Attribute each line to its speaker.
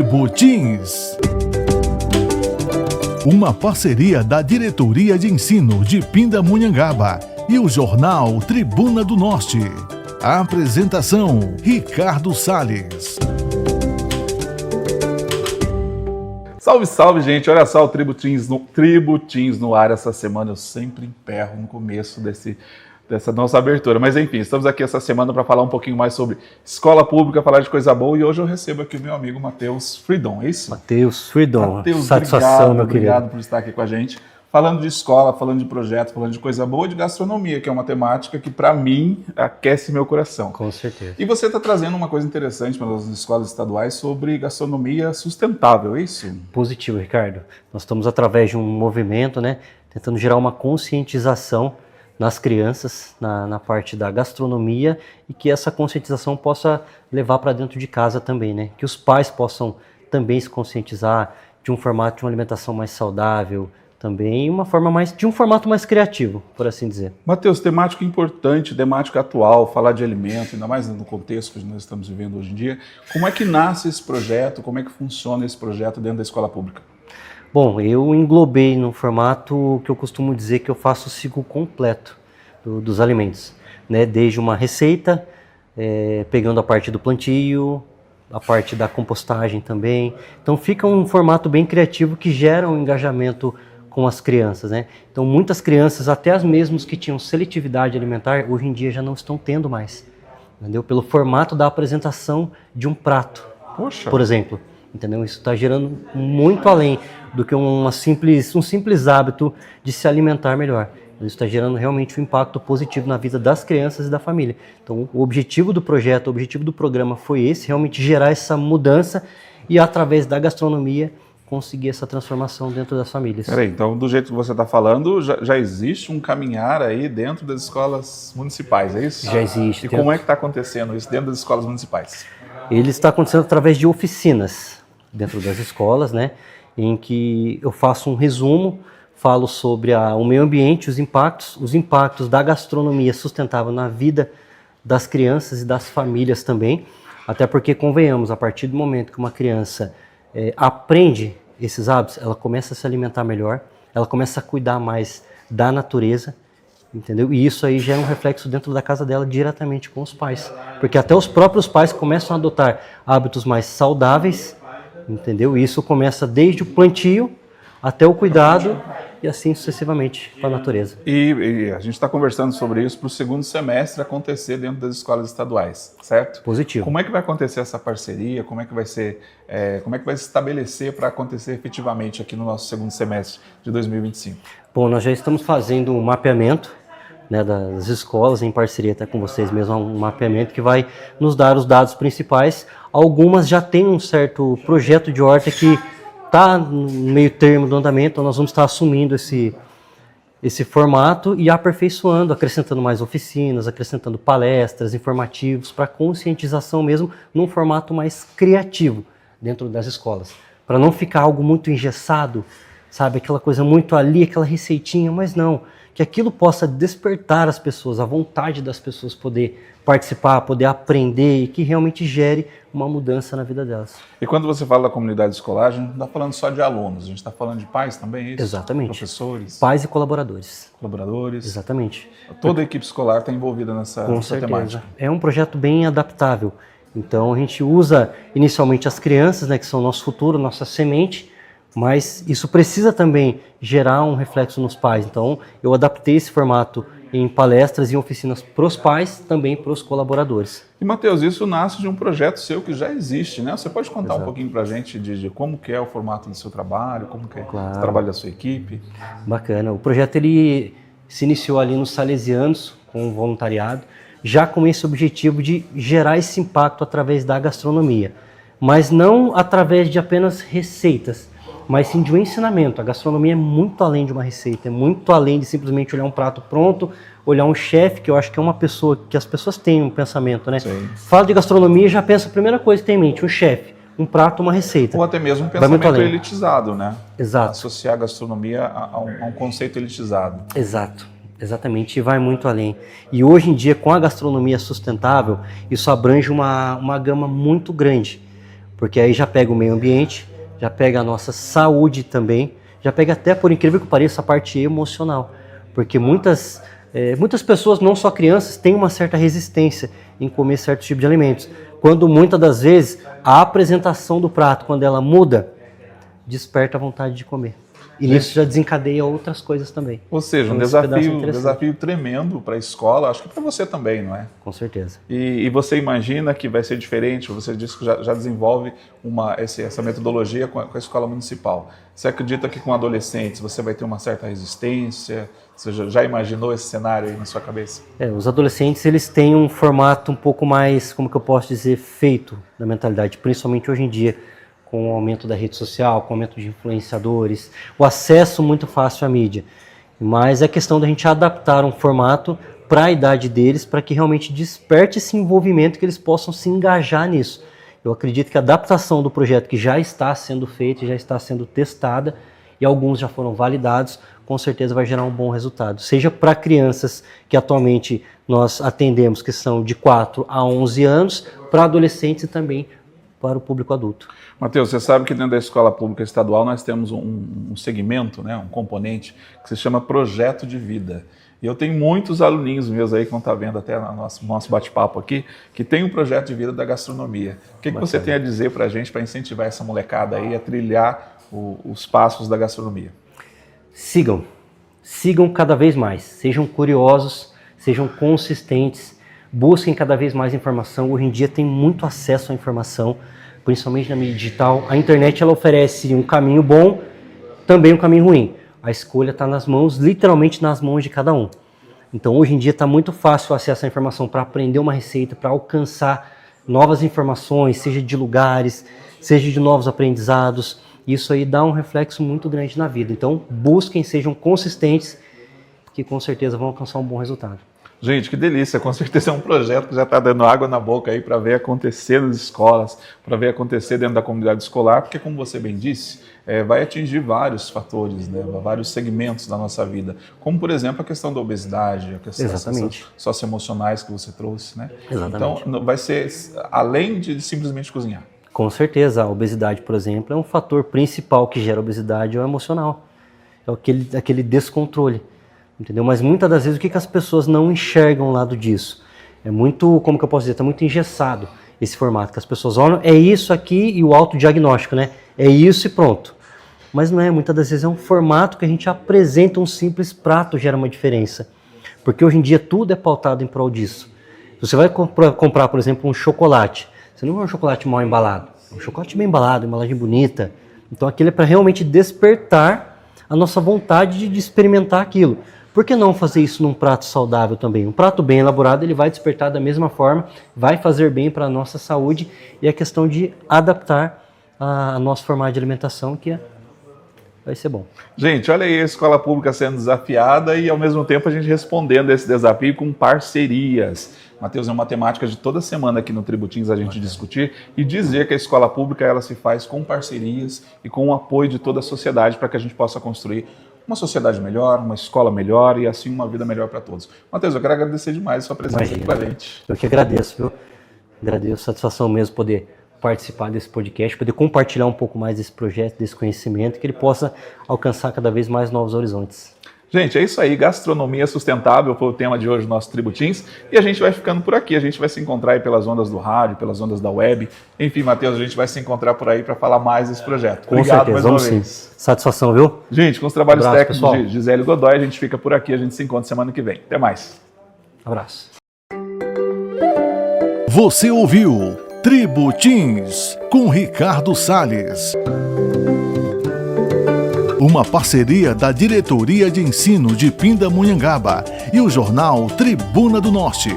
Speaker 1: Tribo Teens. Uma parceria da Diretoria de Ensino de Pindamonhangaba e o jornal Tribuna do Norte. A apresentação, Ricardo Salles.
Speaker 2: Salve, salve, gente! Olha só o Tribo Teens no ar essa semana. Eu sempre emperro no começo dessa nossa abertura. Mas enfim, estamos aqui essa semana para falar um pouquinho mais sobre escola pública, falar de coisa boa. E hoje eu recebo aqui o meu amigo Matheus Freedom, é isso?
Speaker 3: Matheus Freedom,
Speaker 2: Matheus,
Speaker 3: satisfação, meu querido.
Speaker 2: Obrigado por estar aqui com a gente. Falando de escola, falando de projeto, falando de coisa boa e de gastronomia, que é uma temática que, para mim, aquece meu coração.
Speaker 3: Com certeza.
Speaker 2: E você está trazendo uma coisa interessante para as escolas estaduais sobre gastronomia sustentável, é isso?
Speaker 3: Positivo, Ricardo. Nós estamos, através de um movimento, tentando gerar uma conscientização nas crianças, na parte da gastronomia, e que essa conscientização possa levar para dentro de casa também, que os pais possam também se conscientizar de um formato de uma alimentação mais saudável, também de um formato mais criativo, por assim dizer.
Speaker 2: Matheus, temática importante, temática atual, falar de alimento, ainda mais no contexto que nós estamos vivendo hoje em dia. Como é que nasce esse projeto? Como é que funciona esse projeto dentro da escola pública?
Speaker 3: Bom, eu englobei no formato que eu costumo dizer que eu faço o ciclo completo dos alimentos, desde uma receita, pegando a parte do plantio, a parte da compostagem também. Então fica um formato bem criativo que gera um engajamento com as crianças, Então muitas crianças, até as mesmas que tinham seletividade alimentar, hoje em dia já não estão tendo mais, entendeu? Pelo formato da apresentação de um prato, por exemplo, entendeu? Isso está gerando muito além do que um simples hábito de se alimentar melhor. Isso está gerando realmente um impacto positivo na vida das crianças e da família. Então o objetivo do projeto, o objetivo do programa foi esse, realmente gerar essa mudança e através da gastronomia conseguir essa transformação dentro das famílias.
Speaker 2: Peraí, então do jeito que você está falando, já existe um caminhar aí dentro das escolas municipais, é isso?
Speaker 3: Já existe.
Speaker 2: E como é que está acontecendo isso dentro das escolas municipais?
Speaker 3: Ele está acontecendo através de oficinas dentro das escolas, em que eu faço um resumo, falo sobre o meio ambiente, os impactos da gastronomia sustentável na vida das crianças e das famílias também, até porque, convenhamos, a partir do momento que uma criança aprende esses hábitos, ela começa a se alimentar melhor, ela começa a cuidar mais da natureza, entendeu? E isso aí gera um reflexo dentro da casa dela diretamente com os pais, porque até os próprios pais começam a adotar hábitos mais saudáveis, entendeu? E isso começa desde o plantio até o cuidado e assim sucessivamente com a natureza.
Speaker 2: E a gente está conversando sobre isso para o segundo semestre acontecer dentro das escolas estaduais, certo?
Speaker 3: Positivo.
Speaker 2: Como é que vai acontecer essa parceria? Como é que vai se estabelecer para acontecer efetivamente aqui no nosso segundo semestre de 2025?
Speaker 3: Bom, nós já estamos fazendo um mapeamento das escolas, em parceria até com vocês mesmo, um mapeamento que vai nos dar os dados principais. Algumas já têm um certo projeto de horta que está no meio termo do andamento, então nós vamos estar assumindo esse formato e aperfeiçoando, acrescentando mais oficinas, acrescentando palestras, informativos, para conscientização mesmo, num formato mais criativo dentro das escolas, para não ficar algo muito engessado, sabe, aquela coisa muito ali, aquela receitinha, mas não, que aquilo possa despertar as pessoas, a vontade das pessoas poder participar, poder aprender e que realmente gere uma mudança na vida delas.
Speaker 2: E quando você fala da comunidade escolar, a gente não está falando só de alunos, a gente está falando de pais também, é isso?
Speaker 3: Exatamente.
Speaker 2: Professores?
Speaker 3: Pais e colaboradores.
Speaker 2: Colaboradores?
Speaker 3: Exatamente.
Speaker 2: Toda a equipe escolar está envolvida nessa temática.
Speaker 3: É um projeto bem adaptável. Então a gente usa inicialmente as crianças, que são o nosso futuro, nossa semente, mas isso precisa também gerar um reflexo nos pais. Então eu adaptei esse formato em palestras e oficinas para os pais, também para os colaboradores.
Speaker 2: E Matheus, isso nasce de um projeto seu que já existe, Você pode contar um pouquinho para a gente de como que é o formato do seu trabalho, como que é o trabalho da sua equipe?
Speaker 3: Bacana. O projeto ele se iniciou ali nos Salesianos, com o voluntariado, já com esse objetivo de gerar esse impacto através da gastronomia, mas não através de apenas receitas, mas sim de um ensinamento. A gastronomia é muito além de uma receita, é muito além de simplesmente olhar um prato pronto, olhar um chefe, que eu acho que é uma pessoa, que as pessoas têm um pensamento,
Speaker 2: Sim.
Speaker 3: Fala de gastronomia e já pensa a primeira coisa que tem em mente, um chefe, um prato, uma receita.
Speaker 2: Ou até mesmo um pensamento elitizado,
Speaker 3: Exato.
Speaker 2: Associar a gastronomia a um conceito elitizado.
Speaker 3: Exato. Exatamente, e vai muito além. E hoje em dia, com a gastronomia sustentável, isso abrange uma gama muito grande. porque aí já pega o meio ambiente, já pega a nossa saúde também, já pega até, por incrível que pareça, a parte emocional, porque muitas pessoas, não só crianças, têm uma certa resistência em comer certo tipo de alimentos, quando muitas das vezes a apresentação do prato, quando ela muda, desperta a vontade de comer. E nisso já desencadeia outras coisas também.
Speaker 2: Ou seja, um desafio tremendo para a escola, acho que para você também, não é?
Speaker 3: Com certeza.
Speaker 2: E você imagina que vai ser diferente, você disse que já desenvolve essa metodologia com a escola municipal. Você acredita que com adolescentes você vai ter uma certa resistência? Você já imaginou esse cenário aí na sua cabeça?
Speaker 3: Os adolescentes, eles têm um formato um pouco mais, como que eu posso dizer, feito na mentalidade, principalmente hoje em dia, com o aumento da rede social, com o aumento de influenciadores, o acesso muito fácil à mídia. Mas é questão da gente adaptar um formato para a idade deles, para que realmente desperte esse envolvimento, que eles possam se engajar nisso. Eu acredito que a adaptação do projeto que já está sendo feita, já está sendo testada, e alguns já foram validados, com certeza vai gerar um bom resultado. Seja para crianças que atualmente nós atendemos, que são de 4 a 11 anos, para adolescentes e também para o público adulto.
Speaker 2: Matheus, você sabe que dentro da escola pública estadual nós temos um segmento, né, um componente que se chama Projeto de Vida. E eu tenho muitos aluninhos meus aí que vão estar vendo até no nosso bate-papo aqui, que tem um projeto de vida da gastronomia. O que você tem a dizer para a gente para incentivar essa molecada aí a trilhar os passos da gastronomia?
Speaker 3: Sigam cada vez mais, sejam curiosos, sejam consistentes, busquem cada vez mais informação. Hoje em dia tem muito acesso à informação, principalmente na mídia digital. A internet, ela oferece um caminho bom, também um caminho ruim. A escolha está nas mãos, literalmente nas mãos de cada um. Então hoje em dia está muito fácil o acesso à informação para aprender uma receita, para alcançar novas informações, seja de lugares, seja de novos aprendizados. Isso aí dá um reflexo muito grande na vida. Então busquem, sejam consistentes, que com certeza vão alcançar um bom resultado.
Speaker 2: Gente, que delícia, com certeza é um projeto que já está dando água na boca aí para ver acontecer nas escolas, para ver acontecer dentro da comunidade escolar, porque como você bem disse, vai atingir vários fatores, né, vários segmentos da nossa vida, como por exemplo a questão da obesidade, a questão das questões socioemocionais que você trouxe, né?
Speaker 3: Exatamente.
Speaker 2: Então vai ser além de simplesmente cozinhar.
Speaker 3: Com certeza, a obesidade, por exemplo, é um fator principal que gera obesidade, é o emocional, é aquele descontrole. Entendeu? Mas muitas das vezes o que as pessoas não enxergam ao lado disso? É muito, como que eu posso dizer, está muito engessado esse formato, que as pessoas olham, é isso aqui e o autodiagnóstico, né? É isso e pronto. Mas não é, muitas das vezes é um formato que a gente apresenta, um simples prato gera uma diferença. Porque hoje em dia tudo é pautado em prol disso. Se você vai comprar, por exemplo, um chocolate, você não é um chocolate mal embalado, é um chocolate bem embalado, embalagem bonita. Então aquilo é para realmente despertar a nossa vontade de experimentar aquilo. Por que não fazer isso num prato saudável também? Um prato bem elaborado, ele vai despertar da mesma forma, vai fazer bem para a nossa saúde, e a questão de adaptar a nosso formato de alimentação, que vai ser bom.
Speaker 2: Gente, olha aí a escola pública sendo desafiada e ao mesmo tempo a gente respondendo a esse desafio com parcerias. Matheus, é uma temática de toda semana aqui no Tributins a gente discutir e dizer que a escola pública ela se faz com parcerias e com o apoio de toda a sociedade para que a gente possa construir uma sociedade melhor, uma escola melhor e assim uma vida melhor para todos. Matheus, eu quero agradecer demais a sua presença aqui com a gente.
Speaker 3: Eu que agradeço, viu? Agradeço, satisfação mesmo poder participar desse podcast, poder compartilhar um pouco mais desse projeto, desse conhecimento, que ele possa alcançar cada vez mais novos horizontes.
Speaker 2: Gente, é isso aí, gastronomia sustentável foi o tema de hoje do nosso Tributins e a gente vai ficando por aqui, a gente vai se encontrar aí pelas ondas do rádio, pelas ondas da web, enfim, Matheus, a gente vai se encontrar por aí para falar mais desse projeto. Obrigado mais uma vez.
Speaker 3: Sim. Satisfação, viu?
Speaker 2: Gente, com os trabalhos técnicos de Gisele Godoy, a gente fica por aqui, a gente se encontra semana que vem. Até mais.
Speaker 3: Abraço.
Speaker 1: Você ouviu Tributins com Ricardo Salles. Uma parceria da Diretoria de Ensino de Pindamonhangaba e o jornal Tribuna do Norte.